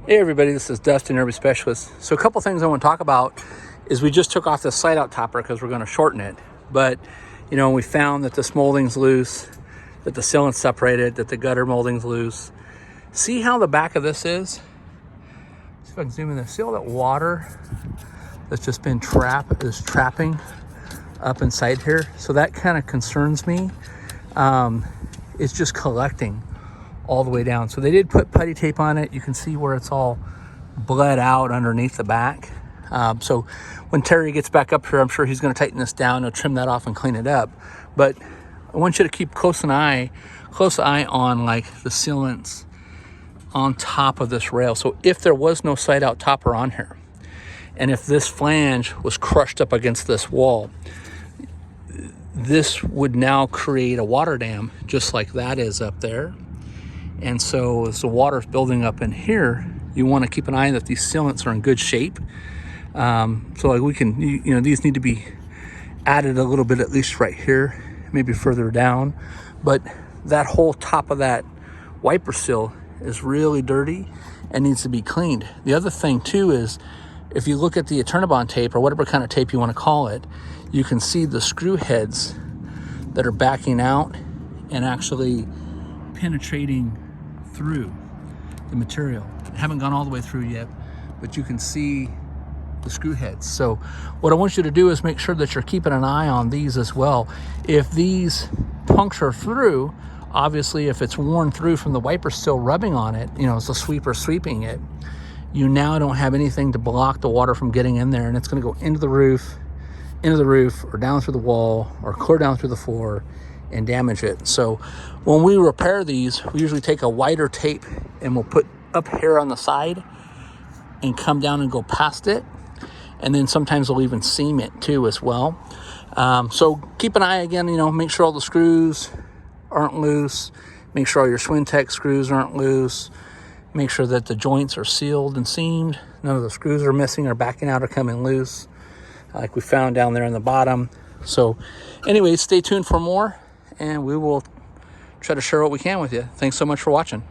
Hey everybody, this is Dustin, Urban Specialist. So a couple things I want to talk about is we just took off the slide out topper because we're going to shorten it. But, you know, we found that this molding's loose, that the sealant's separated, that the gutter molding's loose. See how the back of this is? See if I can zoom in there. See all that water that's just been trapping up inside here? So that kind of concerns me. It's just collecting all the way down. So they did put putty tape on it. You can see where it's all bled out underneath the back. So when Terry gets back up here, I'm sure he's going to tighten this down. He'll trim that off and clean it up. But I want you to keep close eye on like the sealants on top of this rail. So if there was no side out topper on here, and if this flange was crushed up against this wall, this would now create a water dam just like that is up there. And so as the water's building up in here, you want to keep an eye that these sealants are in good shape. So like we can, you know, these need to be added a little bit, at least right here, maybe further down. But that whole top of that wiper seal is really dirty and needs to be cleaned. The other thing too is if you look at the Eternabond tape or whatever kind of tape you want to call it, you can see the screw heads that are backing out and actually penetrating through the material. I haven't gone all the way through yet, but you can see the screw heads. So what I want you to do is make sure that you're keeping an eye on these as well. If these puncture through, obviously if it's worn through from the wiper still rubbing on it, you know, it's the sweeper sweeping it, you now don't have anything to block the water from getting in there, and it's going to go into the roof, or down through the wall, or clear down through the floor and damage it. So when we repair these, we usually take a wider tape and we'll put up here on the side and come down and go past it. And then sometimes we'll even seam it too as well. So keep an eye again, you know, make sure all the screws aren't loose. Make sure all your Swintex screws aren't loose. Make sure that the joints are sealed and seamed. None of the screws are missing or backing out or coming loose, like we found down there in the bottom. So anyways, stay tuned for more, and we will try to share what we can with you. Thanks so much for watching.